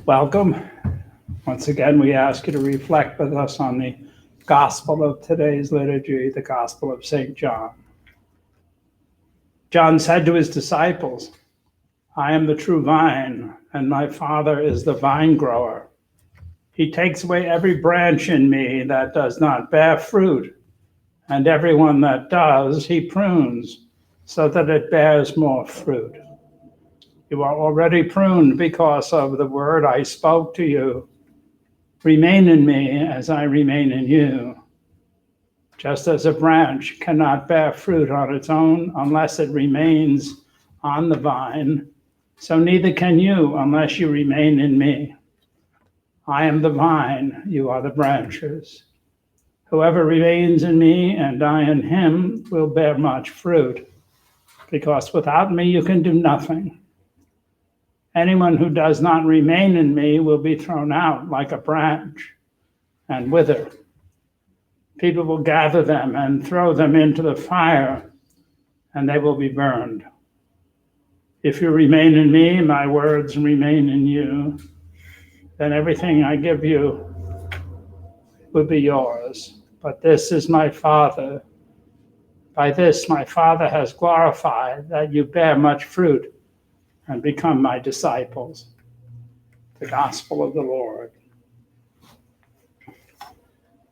Welcome. Once again, we ask you to reflect with us on the gospel of today's liturgy, the Gospel of St. John. John said to his disciples, "I am the true vine, and my Father is the vine grower. He takes away every branch in me that does not bear fruit, and every one that does, he prunes, so that it bears more fruit. You are already pruned because of the word I spoke to you. Remain in me as I remain in you. Just as a branch cannot bear fruit on its own unless it remains on the vine, so neither can you unless you remain in me. I am the vine, you are the branches. Whoever remains in me and I in him will bear much fruit, because without me you can do nothing. Anyone who does not remain in me will be thrown out like a branch and wither. People will gather them and throw them into the fire, and they will be burned. If you remain in me, my words remain in you, then everything I give you will be yours. But this is my Father. By this my Father has glorified, that you bear much fruit and become my disciples." The Gospel of the Lord.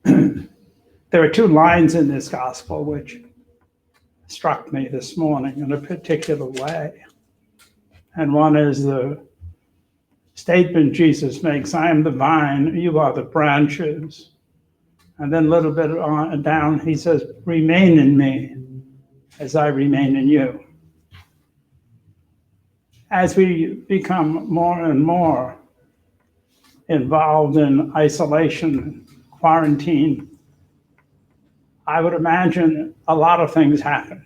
There are two lines in this Gospel which struck me this morning in a particular way. And one is the statement Jesus makes, "I am the vine, you are the branches." And then a little bit on down, he says, "Remain in me as I remain in you." As we become more and more involved in isolation, quarantine, I would imagine a lot of things happen.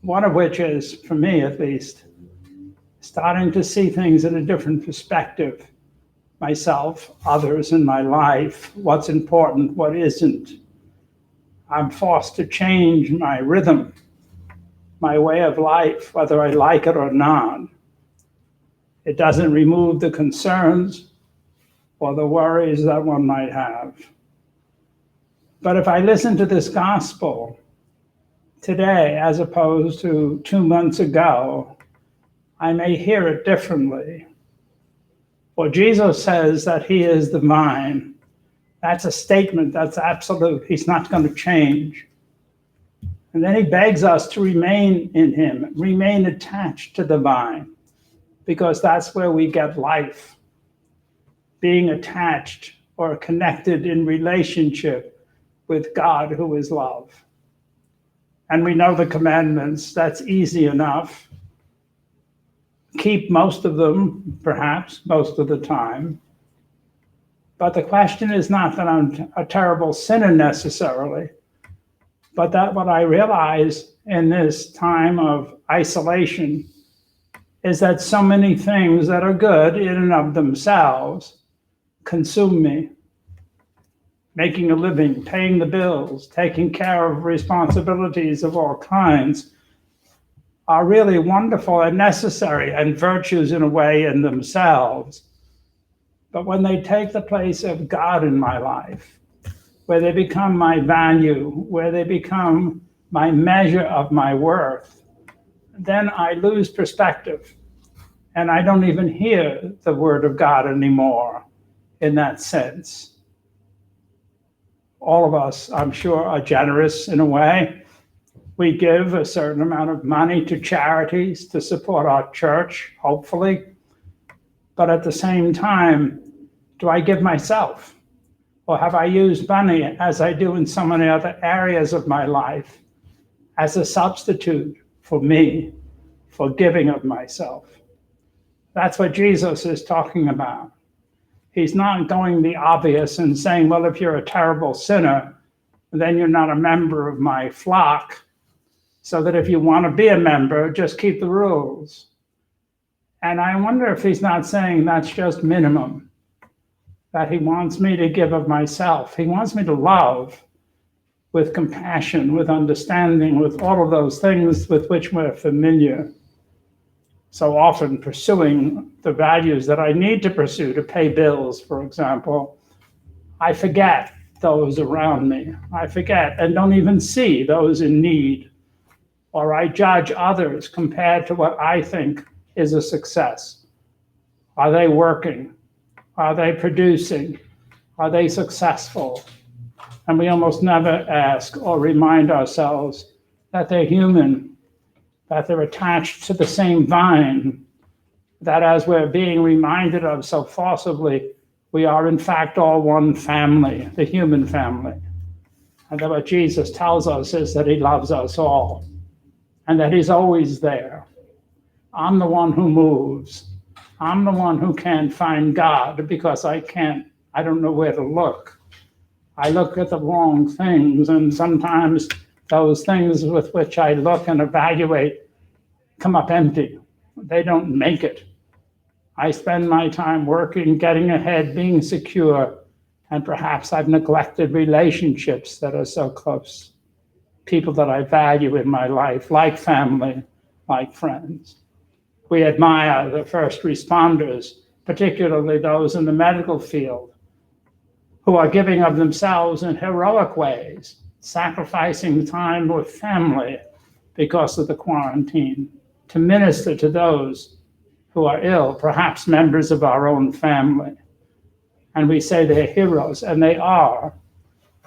One of which is, for me at least, starting to see things in a different perspective. Myself, others in my life, what's important, what isn't. I'm forced to change my rhythm, my way of life, whether I like it or not. It doesn't remove the concerns or the worries that one might have. But if I listen to this gospel today, as opposed to 2 months ago, I may hear it differently. Well, Jesus says that he is the vine. That's a statement that's absolute. He's not going to change. And then he begs us to remain in him, remain attached to the vine, because that's where we get life. Being attached or connected in relationship with God, who is love. And we know the commandments. That's easy enough. Keep most of them, perhaps, most of the time. But the question is not that I'm a terrible sinner necessarily, but that what I realize in this time of isolation is that so many things that are good in and of themselves consume me. Making a living, paying the bills, taking care of responsibilities of all kinds are really wonderful and necessary and virtues in a way in themselves. But when they take the place of God in my life, where they become my value, where they become my measure of my worth, then I lose perspective. And I don't even hear the word of God anymore in that sense. All of us, I'm sure, are generous in a way. We give a certain amount of money to charities to support our church, hopefully. But at the same time, do I give myself? Or have I used money, as I do in so many other areas of my life, as a substitute for me, for giving of myself? That's what Jesus is talking about. He's not going the obvious and saying, well, if you're a terrible sinner, then you're not a member of my flock. So that if you want to be a member, just keep the rules. And I wonder if he's not saying that's just minimum, that he wants me to give of myself. He wants me to love with compassion, with understanding, with all of those things with which we're familiar. so often pursuing the values that I need to pursue to pay bills, for example, I forget those around me. I forget and don't even see those in need, or I judge others compared to what I think is a success. Are they working? Are they producing? Are they successful? And we almost never ask or remind ourselves that they're human, that they're attached to the same vine, that as we're being reminded of so forcibly, we are in fact all one family, the human family. And that what Jesus tells us is that he loves us all and that he's always there. I'm the one who moves. I'm the one who can't find God because I don't know where to look. I look at the wrong things, and sometimes those things with which I look and evaluate come up empty. They don't make it. I spend my time working, getting ahead, being secure, and perhaps I've neglected relationships that are so close, people that I value in my life, like family, like friends. We admire the first responders, particularly those in the medical field, who are giving of themselves in heroic ways, sacrificing time with family because of the quarantine, to minister to those who are ill, perhaps members of our own family. And we say they're heroes, and they are,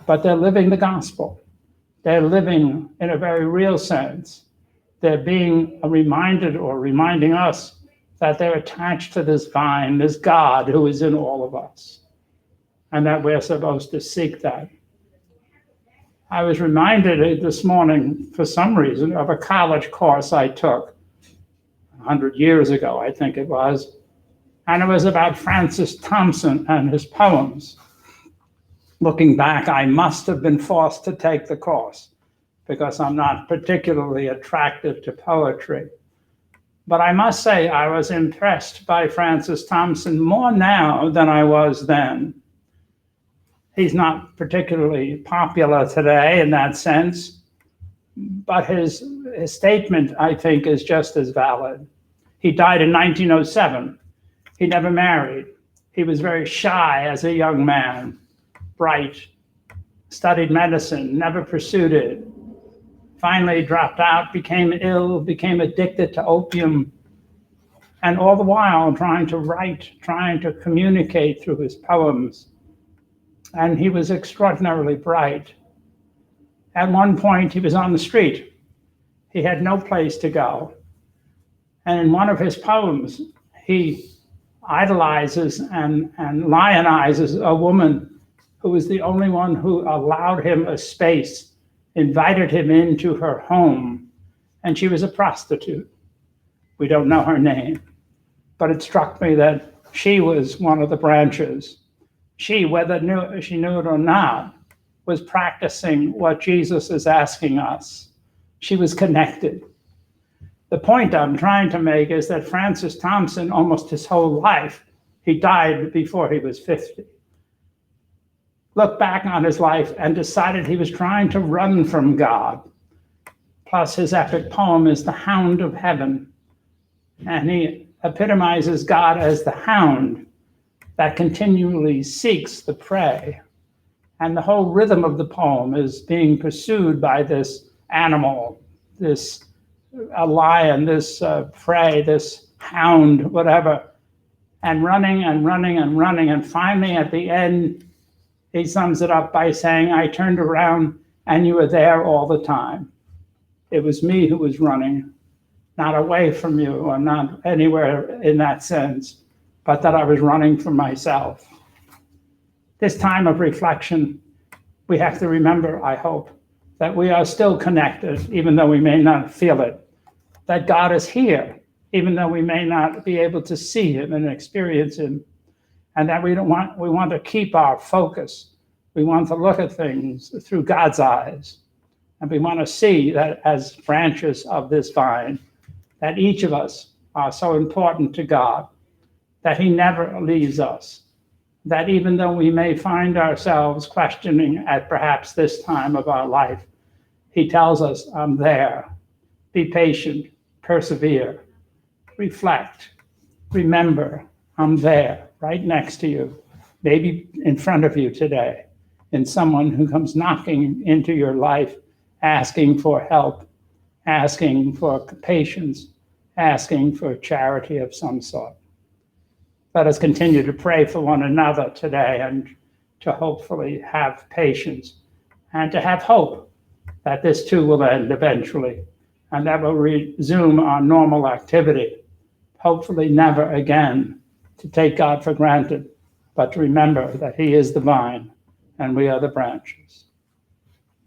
but they're living the gospel. They're living in a very real sense. They're being reminded or reminding us that they're attached to this vine, this God who is in all of us, and that we're supposed to seek that. I was reminded this morning, for some reason, of a college course I took 100 years ago, I think it was, and it was about Francis Thompson and his poems. Looking back, I must have been forced to take the course because I'm not particularly attracted to poetry. But I must say I was impressed by Francis Thompson more now than I was then. He's not particularly popular today in that sense, but his statement, I think, is just as valid. He died in 1907. He never married. He was very shy as a young man, bright, studied medicine, never pursued it. Finally dropped out, became ill, became addicted to opium, and all the while trying to write, trying to communicate through his poems. And he was extraordinarily bright. At one point, he was on the street. He had no place to go. And in one of his poems, he idolizes and lionizes a woman who was the only one who allowed him a space, invited him into her home, and she was a prostitute. We don't know her name, but it struck me that she was one of the branches. She, whether she knew it or not, was practicing what Jesus is asking us. She was connected. The point I'm trying to make is that Francis Thompson, almost his whole life, he died before he was 50, looked back on his life and decided he was trying to run from God. Plus, his epic poem is The Hound of Heaven. And he epitomizes God as the hound that continually seeks the prey. And the whole rhythm of the poem is being pursued by this animal, a lion, this prey, this hound, whatever, and running and running and running. And finally, at the end, he sums it up by saying, I turned around and you were there all the time. It was me who was running, not away from you or not anywhere in that sense, but that I was running from myself. This time of reflection, we have to remember, I hope, that we are still connected, even though we may not feel it, that God is here, even though we may not be able to see him and experience him, and that we want to keep our focus. We want to look at things through God's eyes, and we want to see that as branches of this vine, that each of us are so important to God, that he never leaves us, that even though we may find ourselves questioning at perhaps this time of our life, he tells us, I'm there. Be patient, persevere. reflect, remember, I'm there, right next to you, maybe in front of you today, and someone who comes knocking into your life, asking for help, asking for patience, asking for charity of some sort. Let us continue to pray for one another today and to hopefully have patience and to have hope that this too will end eventually and that we'll resume our normal activity. Hopefully never again to take God for granted, but to remember that He is the vine and we are the branches.